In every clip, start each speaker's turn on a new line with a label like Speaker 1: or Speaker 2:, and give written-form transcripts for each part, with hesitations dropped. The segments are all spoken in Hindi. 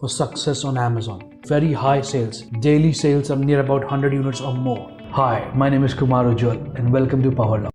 Speaker 1: for success on Amazon. Very high sales. Daily sales are near about 100 units or more. Hi, my name is Kumar Ujjwal and welcome to PowerLab.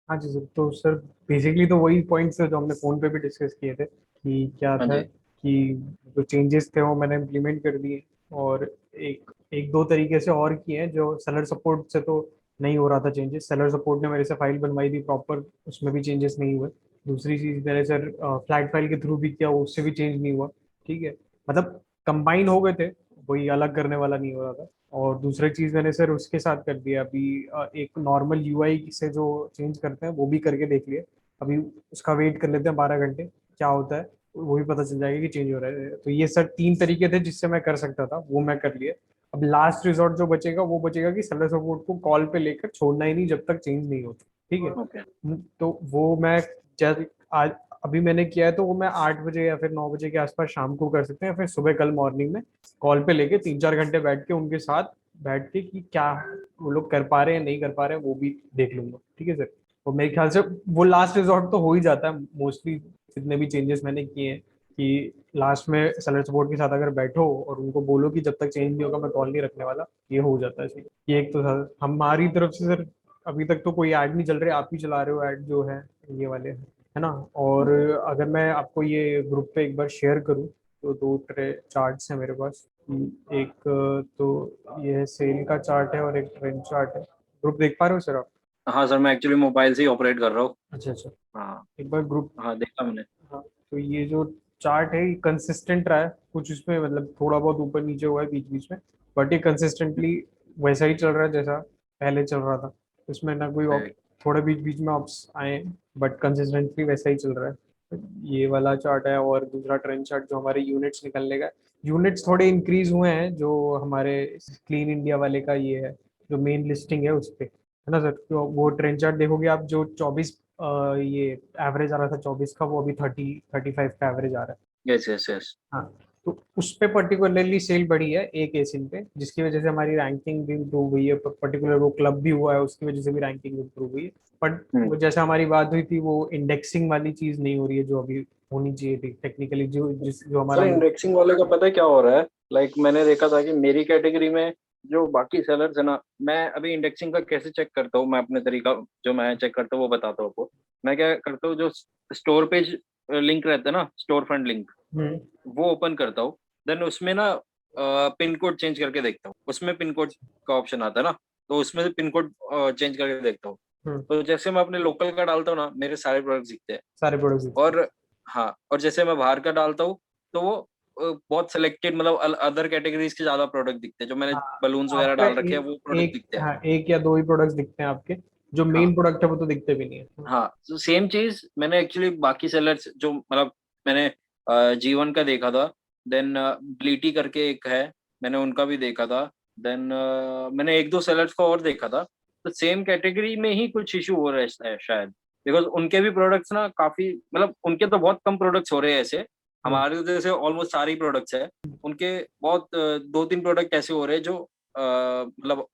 Speaker 2: हाँ जी सर। तो सर बेसिकली तो वही पॉइंट्स है जो हमने फ़ोन पे भी डिस्कस किए थे कि क्या
Speaker 3: हाँ
Speaker 2: था
Speaker 3: जी।
Speaker 2: कि जो चेंजेस थे वो मैंने इम्प्लीमेंट कर दिए और एक एक दो तरीके से और किए हैं जो सेलर सपोर्ट से तो नहीं हो रहा था चेंजेस। सेलर सपोर्ट ने मेरे से फाइल बनवाई थी प्रॉपर, उसमें भी चेंजेस नहीं हुए। दूसरी चीज़ मैंने सर फ्लैट फाइल के थ्रू भी किया, उससे भी चेंज नहीं हुआ। ठीक है, मतलब कंबाइन हो गए थे, कोई अलग करने वाला नहीं हो रहा था। और दूसरी चीज़ मैंने सर उसके साथ कर दिया अभी, एक नॉर्मल यूआई से जो चेंज करते हैं वो भी करके देख लिए। अभी उसका वेट कर लेते हैं 12 घंटे, क्या होता है वो भी पता चल जाएगा कि चेंज हो रहा है। तो ये सर 3 तरीके थे जिससे मैं कर सकता था, वो मैं कर लिए। अब लास्ट रिजॉर्ट जो बचेगा वो बचेगा कि सेलर सपोर्ट को कॉल पे लेकर छोड़ना ही नहीं जब तक चेंज नहीं होता। ठीक है।
Speaker 3: ओके।
Speaker 2: तो वो मैं जब आज अभी मैंने किया है तो वो मैं 8 बजे या फिर 9 बजे के आसपास शाम को कर सकते हैं, फिर सुबह कल मॉर्निंग में कॉल पे लेके 3-4 घंटे बैठ के उनके साथ बैठ के कि क्या वो लोग कर पा रहे हैं नहीं कर पा रहे हैं वो भी देख लूंगा। ठीक है सर। तो मेरे ख्याल से वो लास्ट रिजॉर्ट तो हो ही जाता है मोस्टली, जितने भी चेंजेस मैंने किए हैं कि लास्ट में सेलर सपोर्ट के साथ अगर बैठो और उनको बोलो कि जब तक चेंज नहीं होगा मैं कॉल नहीं रखने वाला, ये हो जाता है सर। ये एक तो सर हमारी तरफ से सर अभी तक तो कोई ऐड नहीं चल रहे, आप ही चला रहे हो ऐड जो है ये वाले, है ना। और अगर मैं आपको ये ग्रुप पे एक बार शेयर करूँ तो दो तरह चार्ट्स हैं मेरे पास। एक तो ये सेल का चार्ट है और एक ट्रेंड चार्ट है। ग्रुप देख पा रहे हो सर आप?
Speaker 3: हाँ सर, मैं एक्चुअली मोबाइल से ही ऑपरेट कर रहा हूँ।
Speaker 2: अच्छा अच्छा।
Speaker 3: हाँ।
Speaker 2: एक बार ग्रुप।
Speaker 3: हाँ, देखा मैंने।
Speaker 2: हाँ, तो ये जो चार्ट है ये कंसिस्टेंट रहा है, कुछ उसमें मतलब थोड़ा बहुत ऊपर नीचे हुआ है बीच बीच में, बट ये कंसिस्टेंटली वैसा ही चल रहा है जैसा पहले चल रहा था। इसमें ना कोई
Speaker 3: Right.
Speaker 2: थोड़े बीच बीच में अप्स आए, बट कंसिस्टेंटली वैसा ही चल रहा है। ये वाला चार्ट है और दूसरा ट्रेंड चार्ट जो हमारे यूनिट्स निकलने का, यूनिट्स थोड़े इंक्रीज हुए हैं जो हमारे क्लीन इंडिया वाले का ये है, जो मेन लिस्टिंग है उस पे, है ना सर। तो वो ट्रेंड चार्ट देखोगे आप, जो 24 ये एवरेज आ रहा था 24 का, वो अभी 30-35 का एवरेज आ रहा है।
Speaker 3: Yes yes yes.
Speaker 2: हाँ, तो उस पे पर्टिकुलरली सेल बढ़ी है एक एसिन पे, जिसकी वजह से हमारी रैंकिंग भी इम्प्रूव हुई है। पर्टिकुलर वो क्लब भी हुआ है उसकी वजह से भी रैंकिंग इम्प्रूव हुई है। बट वो जैसा हमारी बात हुई थी वो इंडेक्सिंग वाली चीज नहीं हो रही है जो अभी होनी चाहिए थी टेक्निकली, जो
Speaker 3: सर,
Speaker 2: हमारा।
Speaker 3: इंडेक्सिंग वाले का पता है क्या हो रहा है? मैंने देखा था कि मेरी कैटेगरी में जो बाकी सेलर्स है ना, मैं अभी इंडेक्सिंग का कैसे चेक करता हूँ, मैं अपने तरीका जो मैं चेक करता हूँ वो बताता हूँ आपको। मैं क्या करता हूँ, जो स्टोर पेज लिंक रहता है ना, स्टोर फ्रंट लिंक,
Speaker 2: हम्म।
Speaker 3: वो ओपन करता हूँ। देन उसमें ना पिन कोड चेंज करके देखता हूँ, उसमें पिन कोड का ऑप्शन आता है ना, तो उसमें से पिन कोड चेंज करके देखता हूँ।
Speaker 2: हम्म।
Speaker 3: तो जैसे मैं अपने लोकल का डालता हूँ ना, मेरे सारे प्रोडक्ट्स दिखते हैं।
Speaker 2: सारे प्रोडक्ट्स।
Speaker 3: और हाँ, और जैसे मैं बाहर का डालता हूँ तो वो बहुत सिलेक्टेड, मतलब अदर कैटेगरीज के ज्यादा प्रोडक्ट दिखते हैं। जो मैंने
Speaker 2: हाँ,
Speaker 3: बलून्स वगैरह
Speaker 2: आपका
Speaker 3: डाल रखे हैं वो प्रोडक्ट दिखते हैं।
Speaker 2: हाँ, एक या दो ही प्रोडक्ट्स दिखते हैं आपके, जो
Speaker 3: हाँ
Speaker 2: मेन प्रोडक्ट है वो तो दिखते भी नहीं है।
Speaker 3: हाँ, तो सेम चीज मैंने एक्चुअली बाकी सेलर्स जो मतलब मैंने जीवन का देखा था। देन ब्लीटी करके एक है, मैंने उनका भी देखा था। देन मैंने एक दो सेलर्स को और देखा था। तो सेम कैटेगरी में ही कुछ इशू हो रहा है शायद, बिकॉज उनके भी प्रोडक्ट्स ना काफी, मतलब उनके तो बहुत कम प्रोडक्ट्स हो रहे हैं ऐसे।
Speaker 2: हम्म।
Speaker 3: हमारे तो जैसे ऑलमोस्ट सारे ही प्रोडक्ट्स है, उनके बहुत दो तीन प्रोडक्ट ऐसे हो रहे हैं जो मतलब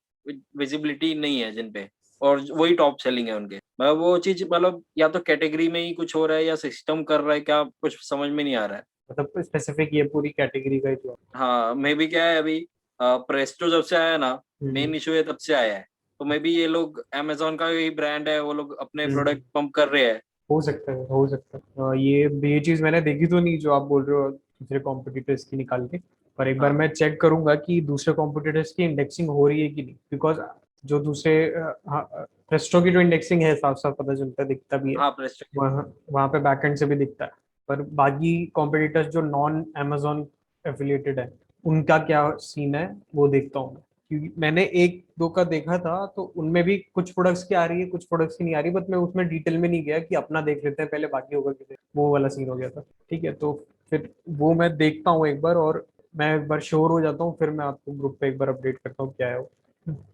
Speaker 3: विजिबिलिटी नहीं है जिन पे, और वही टॉप सेलिंग है उनके। मतलब वो चीज, मतलब या तो कैटेगरी में ही कुछ हो रहा है या सिस्टम कर रहा है क्या, कुछ समझ में नहीं आ रहा है।
Speaker 2: मतलब स्पेसिफिक ये पूरी कैटेगरी का ही जो।
Speaker 3: हाँ, मे बी क्या है अभी, प्रेस्टो जब से आया है ना,
Speaker 2: हम्म।
Speaker 3: मेन इशू है तब से आया है। तो मे बी ये लोग अमेजोन का ही ब्रांड है, वो लोग अपने
Speaker 2: हम्म।
Speaker 3: प्रोडक्ट पंप कर रहे हैं।
Speaker 2: हो सकता है, हो सकता है। ये चीज मैंने देखी तो नहीं जो आप बोल रहे हो दूसरे कॉम्पिटिटर्स की निकाल के, पर एक बार
Speaker 3: हाँ
Speaker 2: मैं चेक करूंगा कि दूसरे कॉम्पिटिटर्स की इंडेक्सिंग हो रही है कि नहीं, बिकॉज जो दूसरे प्रेस्टो की जो इंडेक्सिंग है साफ साफ पता चलता है, दिखता भी है।
Speaker 3: हाँ, प्रेस्टो।
Speaker 2: वहाँ वहाँ पे बैकएंड से भी दिखता है। पर बाकी कॉम्पिटिटर्स जो नॉन अमेजोन एफिलिएटेड है उनका क्या सीन है वो देखता हूँ मैं। क्योंकि मैंने एक दो का देखा था तो उनमें भी कुछ प्रोडक्ट्स की आ रही है कुछ प्रोडक्ट्स की नहीं आ रही, बट मैं उसमें डिटेल में नहीं गया कि अपना देख लेते हैं पहले बाकी होगा किसी, वो वाला सीन हो गया था। ठीक है, तो फिर वो मैं देखता हूँ एक बार, और मैं एक बार श्योर हो जाता हूँ फिर मैं आपको ग्रुप पे एक बार अपडेट करता हूँ क्या है वो।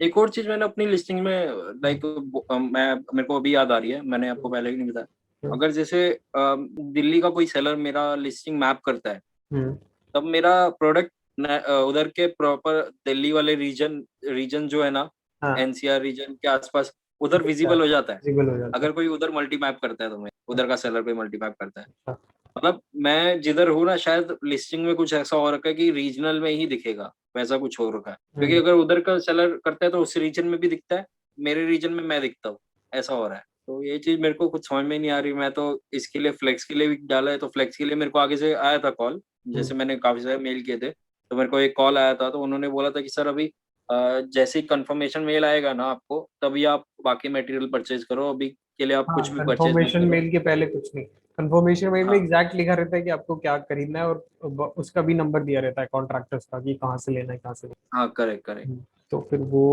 Speaker 3: एक और चीज मैंने अपनी लिस्टिंग में, लाइक, मैं मेरे को अभी याद आ रही है, मैंने आपको पहले ही नहीं बताया।
Speaker 2: हम्म।
Speaker 3: अगर जैसे दिल्ली का कोई सेलर मेरा लिस्टिंग मैप करता है,
Speaker 2: हम्म।
Speaker 3: तब मेरा प्रोडक्ट उधर के प्रॉपर दिल्ली वाले रीजन जो है ना,
Speaker 2: हाँ,
Speaker 3: एनसीआर रीजन के आसपास, उधर
Speaker 2: दिखता है,
Speaker 3: विजिबल हो जाता है।
Speaker 2: विजिबल हो जाता
Speaker 3: अगर कोई उधर मल्टी मैप करता है, तो मैं
Speaker 2: है।
Speaker 3: उधर का सेलर कोई मल्टी मैप करता है।
Speaker 2: अच्छा,
Speaker 3: मतलब मैं जिधर हूँ ना, शायद लिस्टिंग में कुछ ऐसा हो रखा है कि रीजनल में ही दिखेगा, वैसा कुछ हो रखा है। क्योंकि अगर उधर का सेलर करता है तो उस रीजन में भी दिखता है, मेरे रीजन में मैं दिखता हूँ, ऐसा हो रहा है। तो ये चीज़ मेरे को कुछ समझ में नहीं आ रही। मैं तो इसके लिए फ्लेक्स के लिए भी डाला है, तो फ्लेक्स के लिए मेरे को आगे से आया था कॉल, जैसे मैंने काफ़ी सारे मेल किए थे, तो मेरे को एक कॉल आया था, तो उन्होंने बोला था कि सर अभी जैसे ही कंफर्मेशन मेल आएगा ना आपको, तभी आप बाकी मटेरियल परचेज़ करो, अभी के लिए आप
Speaker 2: हाँ,
Speaker 3: कुछ भी परचेज़ मत
Speaker 2: कंफर्मेशन
Speaker 3: करो।
Speaker 2: मेल के पहले कुछ नहीं। कंफर्मेशन मेल में
Speaker 3: हाँ,
Speaker 2: एग्जैक्ट लिखा रहता है कि आपको क्या खरीदना है, और उसका भी नंबर दिया रहता है कॉन्ट्रैक्टर्स का कि कहाँ से लेना है, कहाँ से लेना
Speaker 3: हाँ, करेक्ट, करेक्ट।
Speaker 2: है। तो फिर वो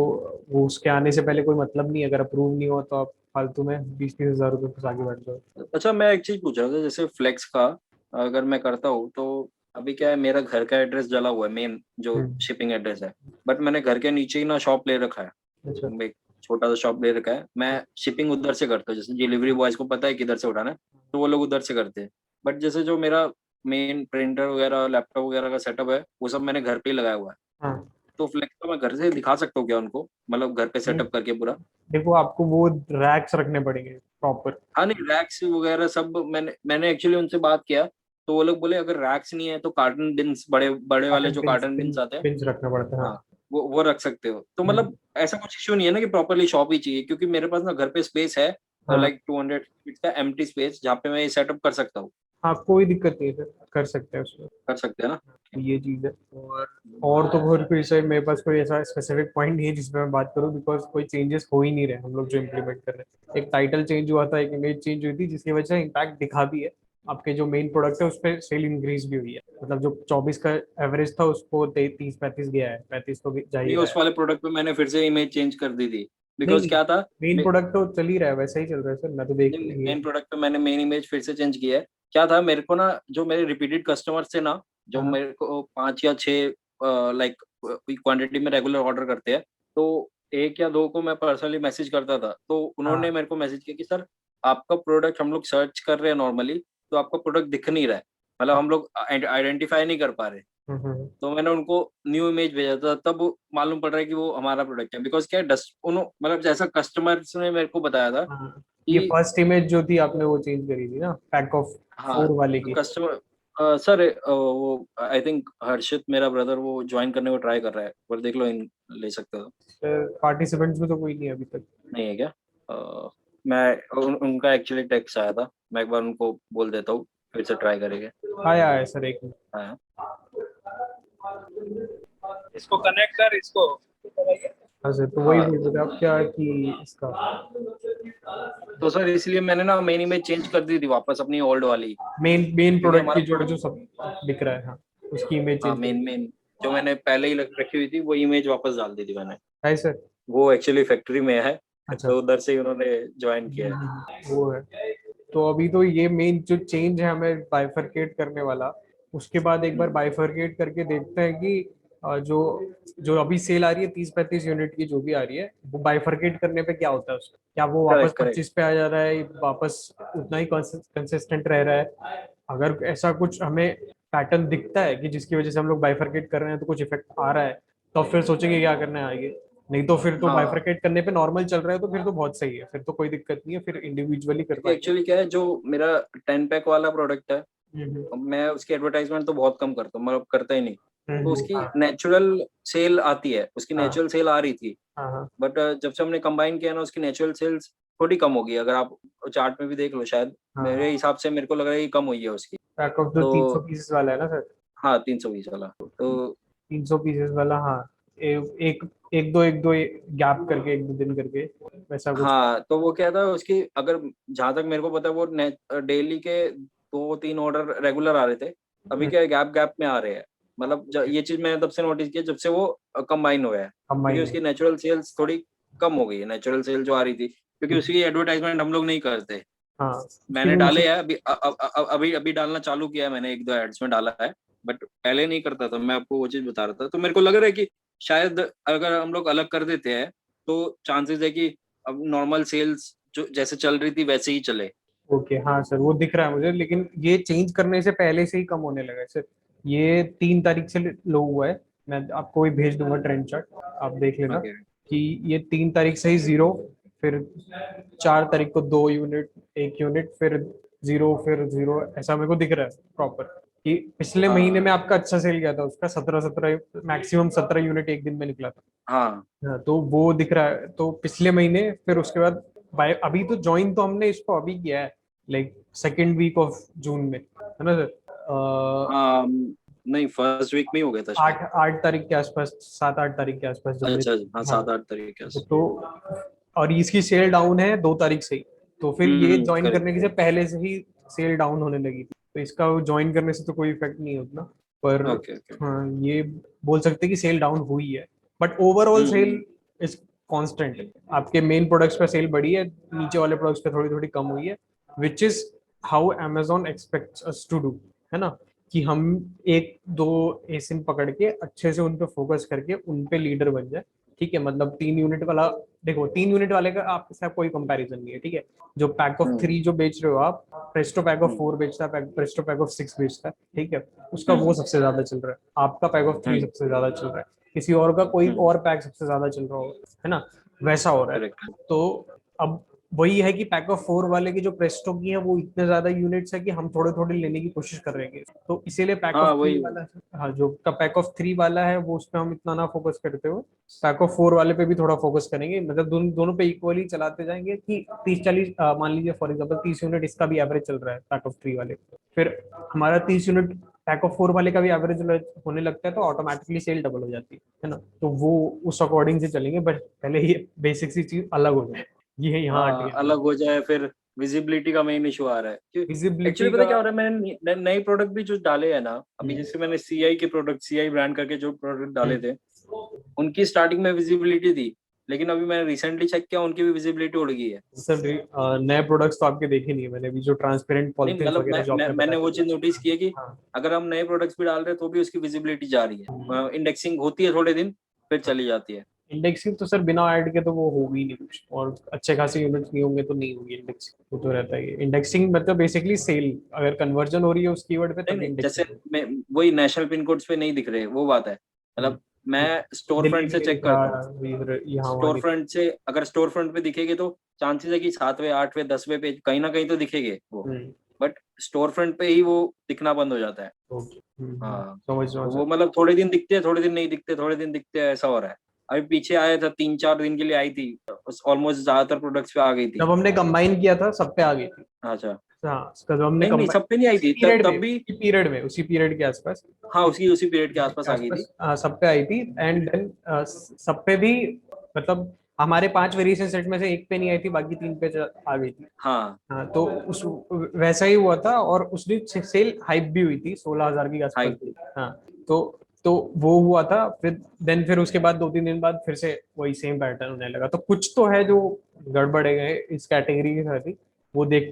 Speaker 2: उसके आने से पहले कोई मतलब नहीं है, अगर अप्रूव नहीं हो तो आप फालतू में 20-30 हज़ार रुपये फंस आगे बैठ जाओ।
Speaker 3: अच्छा, मैं एक चीज़ पूछ रहा था, जैसे फ्लेक्स का अगर मैं करता हूँ, तो अभी क्या है, मेरा घर का एड्रेस डला हुआ है, मेन जो
Speaker 2: हम्म।
Speaker 3: शिपिंग एड्रेस है। बट मैंने घर के नीचे ही ना शॉप ले रखा है,
Speaker 2: अच्छा।
Speaker 3: एक छोटा-सा शॉप ले रखा है। मैं शिपिंग उधर से करता हूँ, जैसे डिलीवरी बॉयज़ को पता है किधर से उठाना है, तो वो लोग उधर से करते हैं। बट जैसे जो मेरा मेन प्रिंटर वगैरह, लैपटॉप वगैरह का सेटअप है, वो सब मैंने घर पे ही लगाया हुआ है।
Speaker 2: हाँ।
Speaker 3: तो फ्लेक्स का मैं घर से दिखा सकता हूँ क्या उनको? मतलब घर पे
Speaker 2: नहीं,
Speaker 3: सेटअप करके पूरा?
Speaker 2: देखो आपको वो रैक्स रखने पड़ेंगे प्रॉपर।
Speaker 3: हाँ, नहीं, रैक्स वगैरह सब मैंने एक्चुअली उनसे बात किया, तो वो लोग बोले अगर रैक्स नहीं है तो कार्टन बिन्स, बड़े बड़े वाले
Speaker 2: कार्टन
Speaker 3: जो
Speaker 2: पिंस
Speaker 3: कार्टन बिन्स आते हैं,
Speaker 2: पिंस रखना पड़ता है, हाँ।
Speaker 3: हाँ, वो रख सकते हो। तो
Speaker 2: हम्म।
Speaker 3: मतलब ऐसा कुछ इश्यू नहीं है ना कि प्रॉपर्ली शॉप ही चाहिए, क्योंकि मेरे पास ना घर पे स्पेस है,
Speaker 2: हाँ,
Speaker 3: लाइक 200 फीट का एम्प्टी स्पेस, जहाँ पे मैं ये सेटअप कर सकता हूँ।
Speaker 2: हाँ, कोई दिक्कत नहीं है सर, कर सकते हैं उसमें।
Speaker 3: कर सकते हैं ना?
Speaker 2: ये चीज है। और तो और कोई सर मेरे पास कोई ऐसा स्पेसिफिक पॉइंट नहीं है जिसपे मैं बात करूं, बिकॉज कोई चेंजेस हो ही नहीं रहे हम लोग जो इम्प्लीमेंट कर रहे हैं। एक टाइटल चेंज हुआ था, एक इमेज चेंज हुई थी, जिसकी वजह से इम्पैक्ट दिखा भी है। आपके जो मेन प्रोडक्ट है उस पर सेल इंक्रीज भी हुई है, मतलब जो 24 का एवरेज था उसको 30-35 गया है, 35 तो जा ही
Speaker 3: नहीं,
Speaker 2: रहा
Speaker 3: उस
Speaker 2: है।
Speaker 3: वाले प्रोडक्ट पे मैंने फिर से इमेज चेंज कर दी थी,
Speaker 2: नहीं
Speaker 3: बिकॉज़
Speaker 2: नहीं,
Speaker 3: क्या था,
Speaker 2: मेन प्रोडक्ट तो चल ही रहा है, वैसा ही चल रहा है सर, मैं तो देख
Speaker 3: नहीं,
Speaker 2: ये।
Speaker 3: मेन प्रोडक्ट पे मैंने मेन इमेज फिर से चेंज किया है। क्या था, मेरे को ना जो मेरे रिपीटेड कस्टमर्स थे ना, जो
Speaker 2: हाँ,
Speaker 3: मेरे को 5 या 6 लाइक क्वांटिटी में रेगुलर ऑर्डर करते हैं, तो 1 या 2 को मैं पर्सनली मैसेज करता था। तो उन्होंने
Speaker 2: हाँ।
Speaker 3: मेरे को मैसेज किया कि सर, आपका प्रोडक्ट हम लोग सर्च कर रहे हैं नॉर्मली, तो आपका प्रोडक्ट दिख नहीं रहा है। मतलब हम लोग आइडेंटिफाई नहीं कर पा रहे। तो मैंने उनको न्यू इमेज भेजा था, तब मालूम पड़ रहा है कि वो हमारा प्रोडक्ट है। बिकॉज़ क्या है, डस्ट उन्हों मतलब जैसा कस्टमर्स ने मेरे को बताया था
Speaker 2: हाँ, ये
Speaker 3: कि
Speaker 2: फर्स्ट इमेज जो थी आपने वो चेंज करी थी ना, पैक ऑफ
Speaker 3: हाँ,
Speaker 2: 4 वाले
Speaker 3: तो
Speaker 2: की।
Speaker 3: कस्टमर सर, वो आई थिंक हर्षित मेरा ब्रदर वो जॉइन करने को ट्राई कर रहा है, पर देख लो, इन ले सकते हो।
Speaker 2: पार्टिसिपेंट्स में तो कोई नहीं है अभी तक।
Speaker 3: नहीं है क्या? मैं उनका एक्चुअली टेक्स्ट आया था, मैं एक बार उनको बोल देता हूँ, फिर से ट्राई करेंगे।
Speaker 2: आया है सर, एक मिनट।
Speaker 3: हाँ,
Speaker 4: इसको कनेक्ट कर इसको।
Speaker 2: हाँ सर, तो वही
Speaker 3: हाँ,
Speaker 2: बोल रहे थे आप क्या कि इसका।
Speaker 3: तो सर इसलिए मैंने ना मेन इमेज चेंज कर दी थी वापस अपनी ओल्ड वाली,
Speaker 2: मेन
Speaker 3: क्योंकि
Speaker 2: प्रोडक्ट
Speaker 3: हमारा
Speaker 2: की जो जो सब बिक रहा है, हाँ, उसकी इमेज
Speaker 3: हाँ,
Speaker 2: चेंज
Speaker 3: मेन
Speaker 2: करी
Speaker 3: मेन जो मैंने पहले ही रखी हुई थी, वो इमेज वापस डाल दी थी मैंने।
Speaker 2: है सर।
Speaker 3: वो एक्चुअली फैक्ट्री में है,
Speaker 2: अच्छा।
Speaker 3: तो उधर से ही उन्होंने ज्वाइन किया है।
Speaker 2: वो है। तो अभी तो ये मेन जो चेंज है हमें बाइफरकेट करने वाला, उसके बाद एक बार
Speaker 3: हुँ,
Speaker 2: बाइफरकेट करके देखते हैं कि जो जो अभी सेल आ रही है 30-35 यूनिट की जो भी आ रही है, वो बाइफरकेट करने पे क्या होता है उसका, क्या वो वापस
Speaker 3: करेक्ट, करेक्ट।
Speaker 2: 25 पे आ जा रहा है, वापस उतना ही कंसिस्टेंट रह रहा है। अगर ऐसा कुछ हमें पैटर्न दिखता है कि जिसकी वजह से हम लोग बाइफरकेट कर रहे हैं तो कुछ इफेक्ट आ रहा है, तो फिर सोचेंगे क्या करना है आगे। नहीं तो फिर तो
Speaker 3: हाँ,
Speaker 2: बाइफरकेट करने पे नॉर्मल चल रहा है तो फिर तो बहुत सही है, फिर तो कोई दिक्कत नहीं है, फिर इंडिविजुअली कर
Speaker 3: क्योंकि
Speaker 2: पाएंगे।
Speaker 3: एक्चुअली क्या है, जो मेरा 10 पैक वाला प्रोडक्ट है,
Speaker 2: हम्म।
Speaker 3: अब मैं उसकी एडवर्टाइज़मेंट तो बहुत कम करता हूँ, मतलब करता ही नहीं। तो उसकी
Speaker 2: हाँ,
Speaker 3: नेचुरल सेल आती है, उसकी
Speaker 2: हाँ,
Speaker 3: नेचुरल सेल आ रही थी।
Speaker 2: हाँ, हाँ।
Speaker 3: बट जब से हमने कंबाइन किया ना, उसकी नेचुरल सेल्स थोड़ी कम हो गई। अगर आप चार्ट में भी देख लो शायद,
Speaker 2: हाँ,
Speaker 3: मेरे हिसाब से मेरे को लग रहा है कि कम हुई है उसकी।
Speaker 2: पैक ऑफ जो 300
Speaker 3: तो
Speaker 2: पीसेस वाला है ना सर।
Speaker 3: हाँ, 320 वाला। तो
Speaker 2: 300 पीसेस वाला, हाँ। एक एक दो गैप करके, 1-2 दिन करके, वैसा कुछ।
Speaker 3: हाँ, तो वो क्या था उसकी, अगर जहाँ तक मेरे को पता है, वो डेली के 2-3 ऑर्डर रेगुलर आ रहे थे। अभी क्या है, गैप-गैप में आ रहे हैं। मतलब ज ये चीज़ मैंने तब से नोटिस की है जब से वो कंबाइन हुआ है। क्योंकि
Speaker 2: कंबाइन है।
Speaker 3: उसकी नेचुरल सेल्स थोड़ी कम हो गई है, नेचुरल सेल जो आ रही थी। क्योंकि उसकी एडवर्टाइज़मेंट हम लोग नहीं करते।
Speaker 2: हाँ, उसकी
Speaker 3: मैंने
Speaker 2: वो
Speaker 3: डाले हैं अभी, अभी डालना चालू किया है मैंने, 1-2 एड्स में डाला है। बट पहले नहीं करता था, मैं आपको वो चीज़ बता रहा था। तो मेरे को लग रहा है कि शायद अगर हम लोग अलग कर देते हैं, तो चांसेस है कि अब नॉर्मल सेल्स जो जैसे चल रही थी वैसे ही चले।
Speaker 2: ओके, हाँ सर, वो दिख रहा है मुझे, लेकिन ये चेंज करने से पहले से ही कम होने लगा है सर। ये 3 तारीख से लो हुआ है। मैं आपको भी भेज दूंगा ट्रेंड चार्ट, आप देख लेना
Speaker 3: ओके,
Speaker 2: कि ये 3 तारीख से ही 0, फिर 4 तारीख को 2 यूनिट, 1 यूनिट, फिर जीरो फिर जीरो, ऐसा मेरे को दिख रहा है प्रॉपर कि पिछले
Speaker 3: हाँ
Speaker 2: महीने में आपका अच्छा सेल गया था, उसका 17 मैक्सिमम 17 यूनिट एक दिन में निकला था।
Speaker 3: हाँ
Speaker 2: हाँ, तो वो दिख रहा है तो पिछले महीने, फिर उसके बाद बाय अभी तो ज्वाइन तो हमने इसको अभी किया है, like second week of June में, है ना सर?
Speaker 3: हाँ, नहीं फर्स्ट वीक में ही हो गया था शायद।
Speaker 2: 8 तारीख के आसपास, 7-8 तारीख के आसपास जब
Speaker 3: अच्छा, हाँ
Speaker 2: हाँ,
Speaker 3: 7-8 तारीख के आस।
Speaker 2: तो और इसकी सेल डाउन है 2 तारीख से ही, तो फिर ये ज्वाइन
Speaker 3: करेक्ट
Speaker 2: करने के से
Speaker 3: करेक्ट।
Speaker 2: पहले से ही सेल डाउन होने लगी थी, तो इसका ज्वाइन करने से तो कोई इफेक्ट नहीं है उतना, पर
Speaker 3: ओके ओके।
Speaker 2: हाँ ये बोल सकते हैं कि सेल डाउन हुई है, but overall sale
Speaker 3: hmm.
Speaker 2: Is constant. आपके मेन प्रोडक्ट्स पे सेल बढ़ी है, नीचे वाले प्रोडक्ट्स पे थोड़ी थोड़ी कम हुई है, which is how Amazon expects us to do, है ना? कि हम एक दो एसिन पकड़ के अच्छे से उन पे फोकस करके उन पे लीडर बन जाए। ठीक है, मतलब 3 यूनिट वाला, देखो 3 यूनिट वाले का आपके साथ कोई कंपैरिजन नहीं है, ठीक है? जो पैक ऑफ
Speaker 3: हम्म
Speaker 2: 3 जो बेच रहे हो आप, प्रेस्टो पैक ऑफ
Speaker 3: हम्म
Speaker 2: 4 बेचता है, प्रेस्टो पैक ऑफ 6 बेचता है, ठीक है? उसका वो
Speaker 3: हम्म
Speaker 2: सबसे ज्यादा चल रहा है, आपका पैक ऑफ 3
Speaker 3: हम्म
Speaker 2: सबसे ज्यादा चल रहा है, किसी और का कोई
Speaker 3: हम्म।
Speaker 2: और पैक सबसे ज्यादा चल रहा होगा, है ना? वैसा हो रहा है।
Speaker 3: करेक्ट।
Speaker 2: तो अब वही है कि पैक ऑफ 4 वाले की जो प्रेस्टो की है वो इतने ज्यादा यूनिट्स है कि हम थोड़े थोड़े लेने की कोशिश कर रहे हैं, तो इसीलिए पैक ऑफ
Speaker 3: हाँ
Speaker 2: 3
Speaker 3: वही।
Speaker 2: वाला, हाँ जो का पैक ऑफ 3 वाला है वो उस पर हम इतना ना फोकस करते हो, पैक ऑफ 4 वाले पे भी थोड़ा फोकस करेंगे, मतलब दोनों पे इक्वली चलाते जाएंगे कि 30-40 मान लीजिए फॉर एग्जांपल 30 यूनिट इसका भी एवरेज चल रहा है पैक ऑफ 3 वाले, फिर हमारा 30 यूनिट पैक ऑफ 4 वाले का भी एवरेज होने लगता है, तो ऑटोमेटिकली सेल डबल हो जाती है ना? तो वो उस अकॉर्डिंग से चलेंगे, बट पहले ये बेसिक सी चीज अलग हो जाए, ये यहाँ
Speaker 3: हाँ
Speaker 2: हटिए।
Speaker 3: अलग हो जाए, फिर विजिबिलिटी का मेन इशू आ रहा है।
Speaker 2: विजिबिलिटी
Speaker 3: एक्चुअली पता
Speaker 2: का,
Speaker 3: क्या हो रहा है, मैंने नए प्रोडक्ट भी जो डाले हैं ना अभी,
Speaker 2: हम्म,
Speaker 3: जैसे मैंने सीआई के प्रोडक्ट, सीआई ब्रांड करके जो प्रोडक्ट डाले
Speaker 2: हम्म,
Speaker 3: थे, उनकी स्टार्टिंग में विजिबिलिटी थी, लेकिन अभी मैंने रिसेंटली चेक किया उनकी भी विजिबिलिटी उड़ गई है।
Speaker 2: सर नए प्रोडक्ट्स तो आपके देखे नहीं है मैंने, अभी जो ट्रांसपेरेंट
Speaker 3: नहीं
Speaker 2: पॉलिथीन
Speaker 3: मतलब
Speaker 2: वगैरह जो आपने
Speaker 3: मैंने वो
Speaker 2: बताया।
Speaker 3: चीज नोटिस की है कि
Speaker 2: हाँ,
Speaker 3: अगर हम नए प्रोडक्ट्स भी डाल रहे हैं तो भी उसकी विजिबिलिटी जा रही है, इंडेक्सिंग होती है थोड़े दिन, फिर चली जाती है।
Speaker 2: इंडेक्सिंग तो सर बिना ऐड के तो वो होगी नहीं कुछ, और अच्छे खासे यूनिट्स नहीं होंगे तो नहीं होगी इंडेक्सिंग, वो तो रहता है। इंडेक्सिंग मतलब बेसिकली सेल, अगर कन्वर्जन हो रही है उस कीवर्ड पे
Speaker 3: नहीं
Speaker 2: तभी
Speaker 3: नहीं, जैसे
Speaker 2: इंडेक्सिंग।
Speaker 3: मैं वही नेशनल पिन कोड्स पे नहीं दिख रहे, वो बात है। मतलब मैं स्टोर
Speaker 2: दिल्ली
Speaker 3: फ्रंट
Speaker 2: में
Speaker 3: से
Speaker 2: नहीं
Speaker 3: चेक
Speaker 2: दिख रहा
Speaker 3: करता हूँ।
Speaker 2: है, यहाँ वहाँ
Speaker 3: स्टोर
Speaker 2: दिख
Speaker 3: फ्रंट से अगर स्टोर फ्रंट पे दिखेगी तो चांसेस है कि 7वें 8वें 10वें पेज कहीं ना कहीं तो दिखेंगे वो,
Speaker 2: रहा है।
Speaker 3: बट स्टोर फ्रंट पे ही वो दिखना बंद हो जाता है।
Speaker 2: ओके,
Speaker 3: हाँ,
Speaker 2: समझ रहा हूँ
Speaker 3: तो
Speaker 2: सर।
Speaker 3: वो मतलब थोड़े दिन दिखते हैं, थोड़े दिन नहीं दिखते, थोड़े दिन दिखते हैं, ऐसा हो रहा है। अभी पीछे आया था 3-4 दिन के लिए आई थी, ऑलमोस्ट ज्यादातर प्रोडक्ट्स पे आ गई थी।
Speaker 2: जब हमने कंबाइन किया था सब पे आ गई थी।
Speaker 3: अच्छा।
Speaker 2: हाँ, उसका जब हमने
Speaker 3: नहीं नहीं, सब
Speaker 2: कंबाइन
Speaker 3: पे नहीं आई
Speaker 2: उसी
Speaker 3: थी
Speaker 2: पीरियड में,
Speaker 3: तब भी।
Speaker 2: उसी पीरियड के आसपास,
Speaker 3: हाँ, उसकी उसी पीरियड के आसपास आ गई थी।
Speaker 2: सब पे आई थी, एंड देन सब पे भी, मतलब हमारे 5 वेरिएशन सेट में से एक पे नहीं आई थी, बाकी 3 पे आ गई थी।
Speaker 3: हाँ
Speaker 2: हाँ, तो उस वैसा ही हुआ था, और उस दिन सेल हाइप भी हुई थी, 16,000 के आसपास
Speaker 3: हाई।
Speaker 2: भी। हाँ, तो तो वो हुआ था, फिर उसके बाद 2-3 दिन बाद फिर से वही सेम पैटर्न होने लगा, तो कुछ तो है जो गड़बड़ है इस कैटेगरी के साथ ही,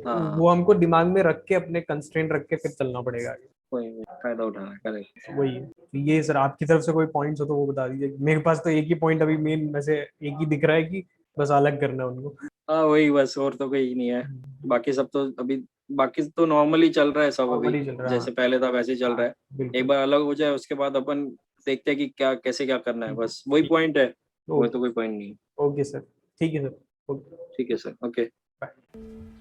Speaker 3: हाँ
Speaker 2: वो हमको दिमाग में रख के, अपने कंस्ट्रेंट रख के फिर चलना पड़ेगा आगे।
Speaker 3: कोई नहीं, फायदा उठाना, करेक्ट।
Speaker 2: वही है। तो ये सर आपकी तरफ से कोई पॉइंट्स हो तो वो बता दीजिए, मेरे पास तो एक ही पॉइंट अभी मेन में से एक ही दिख रहा है कि बस अलग करना है उनको।
Speaker 3: हाँ वही बस, और तो कोई नहीं है। बाकी सब तो अभी, बाकी तो नॉर्मली चल रहा है सब अभी,
Speaker 2: नॉर्मली चल रहा है,
Speaker 3: जैसे पहले था वैसे ही चल
Speaker 2: हाँ,
Speaker 3: रहा है। एक
Speaker 2: बिल्कुल।
Speaker 3: बार अलग हो जाए उसके बाद अपन देखते हैं कि क्या कैसे क्या करना है, बस वही
Speaker 2: ठीक
Speaker 3: पॉइंट है।
Speaker 2: है,
Speaker 3: वो
Speaker 2: ओके।
Speaker 3: तो कोई पॉइंट नहीं है।
Speaker 2: ओके सर, ठीक है सर, ओके,
Speaker 3: ठीक है सर, ओके।
Speaker 2: बाय।